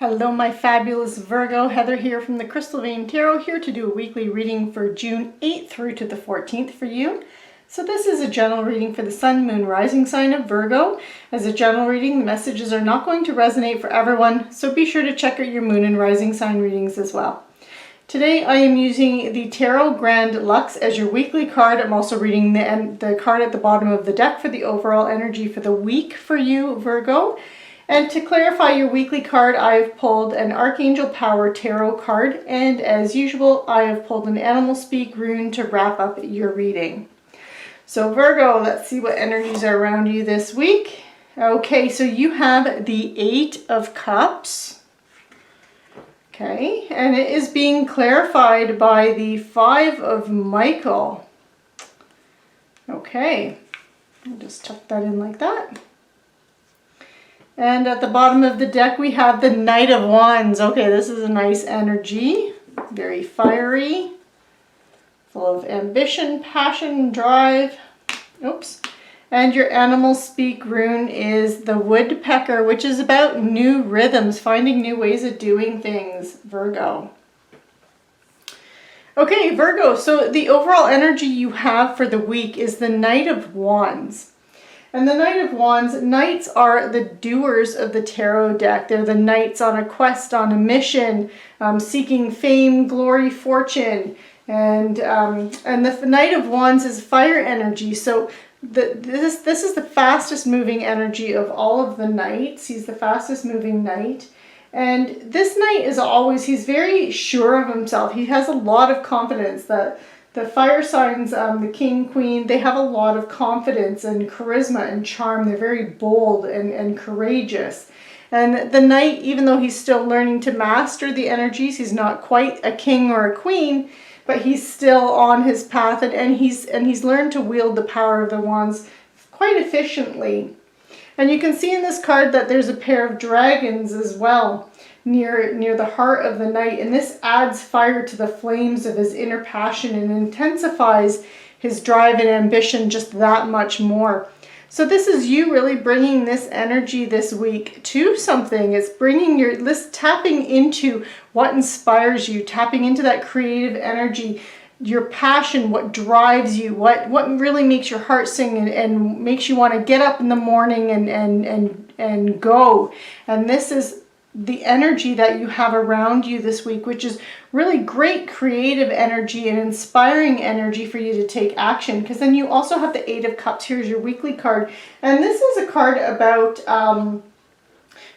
Hello my fabulous Virgo, Heather here from the Crystal Vein Tarot, here to do a weekly reading for June 8th through to the 14th for you. So this is a general reading for the Sun, Moon, Rising sign of Virgo. As a general reading, the messages are not going to resonate for everyone, so be sure to check out your Moon and Rising sign readings as well. Today I am using the Tarot Grand Luxe as your weekly card. I'm also reading the card at the bottom of the deck for the overall energy for the week for you, Virgo. And to clarify your weekly card, I've pulled an Archangel Power Tarot card, and as usual, I have pulled an Animal Speak rune to wrap up your reading. So Virgo, let's see what energies are around you this week. Okay, so you have the 8 of Cups. Okay, and it is being clarified by the 5 of Michael. Okay, I'll just tuck that in like that. And at the bottom of the deck, we have the Knight of Wands. Okay, this is a nice energy, very fiery, full of ambition, passion, drive. Oops. And your Animal Speak rune is the Woodpecker, which is about new rhythms, finding new ways of doing things, Virgo. Okay, Virgo, so the overall energy you have for the week is the Knight of Wands. And the Knight of Wands, knights are the doers of the tarot deck. They're the knights on a quest, on a mission, seeking fame, glory, fortune. And the Knight of Wands is fire energy. So this is the fastest moving energy of all of the knights. He's the fastest moving knight. And this knight is always, he's very sure of himself. He has a lot of confidence that the fire signs, the king, queen, they have a lot of confidence and charisma and charm. They're very bold and courageous. And the knight, even though he's still learning to master the energies, he's not quite a king or a queen, but he's still on his path, and he's learned to wield the power of the wands quite efficiently. And you can see in this card that there's a pair of dragons as well near the heart of the knight, and this adds fire to the flames of his inner passion and intensifies his drive and ambition just that much more. So this is you really bringing this energy this week to something. It's bringing tapping into what inspires you, tapping into that creative energy, your passion, what drives you, what really makes your heart sing and makes you want to get up in the morning and go. And this is the energy that you have around you this week, which is really great creative energy and inspiring energy for you to take action. Because then you also have the 8 of Cups. Here's your weekly card, and this is a card about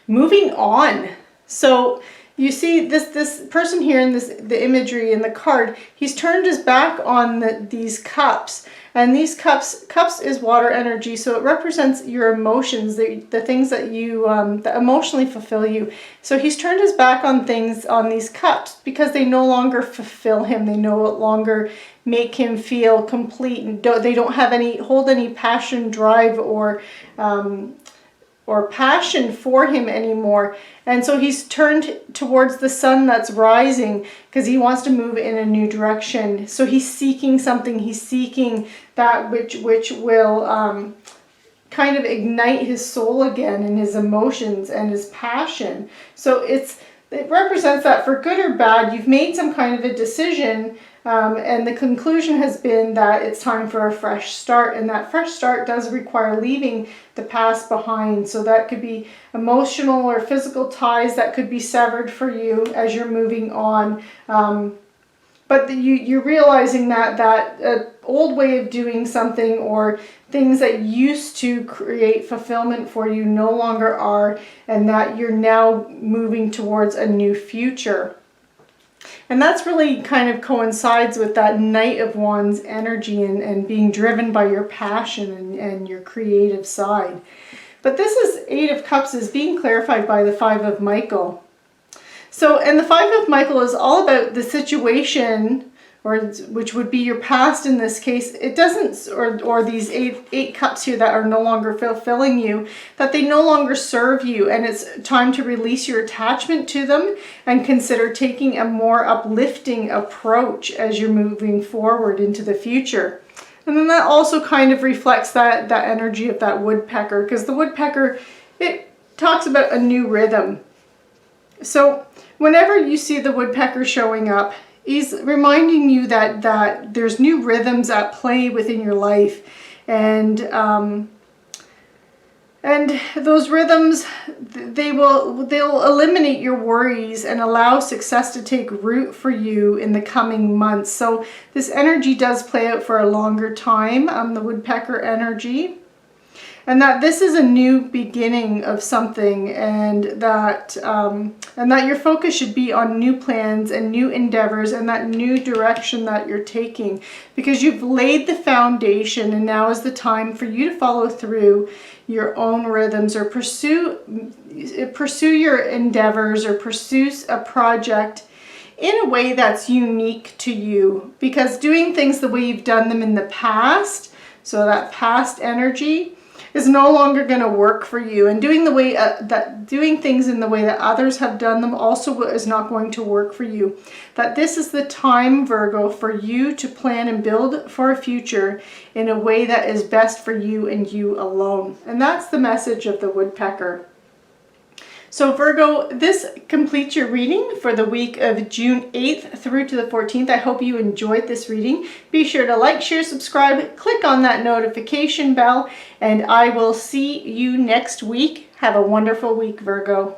moving on. So you see this person here in the imagery in the card, he's turned his back on these cups. And these cups is water energy, so it represents your emotions, the things that you that emotionally fulfill you. So he's turned his back on things, on these cups, because they no longer fulfill him. They no longer make him feel complete, and they don't have hold any passion, drive, or passion for him anymore. And so he's turned towards the sun that's rising because he wants to move in a new direction. So he's seeking something. He's seeking that which will kind of ignite his soul again and his emotions and his passion. So it represents that for good or bad, you've made some kind of a decision, and the conclusion has been that it's time for a fresh start, and that fresh start does require leaving the past behind. So that could be emotional or physical ties that could be severed for you as you're moving on. But you're realizing that old way of doing something or things that used to create fulfillment for you no longer are, and that you're now moving towards a new future. And that's really kind of coincides with that Knight of Wands energy and being driven by your passion and your creative side. But this is 8 of Cups is being clarified by the 5 of Michael. So, and the 5 of Michael is all about the situation, which would be your past in this case. It doesn't, or these eight cups here that are no longer fulfilling you, that they no longer serve you, and it's time to release your attachment to them and consider taking a more uplifting approach as you're moving forward into the future. And then that also kind of reflects that energy of that woodpecker, because the woodpecker, it talks about a new rhythm. So whenever you see the woodpecker showing up, he's reminding you that there's new rhythms at play within your life, and those rhythms, they'll eliminate your worries and allow success to take root for you in the coming months. So this energy does play out for a longer time, the woodpecker energy. And that this is a new beginning of something, and that your focus should be on new plans and new endeavors and that new direction that you're taking, because you've laid the foundation, and now is the time for you to follow through your own rhythms, or pursue your endeavors, or pursue a project in a way that's unique to you. Because doing things the way you've done them in the past, so that past energy, is no longer going to work for you, and doing things in the way that others have done them also is not going to work for you. That this is the time, Virgo, for you to plan and build for a future in a way that is best for you and you alone. And that's the message of the woodpecker. So Virgo, this completes your reading for the week of June 8th through to the 14th. I hope you enjoyed this reading. Be sure to like, share, subscribe, click on that notification bell, and I will see you next week. Have a wonderful week, Virgo.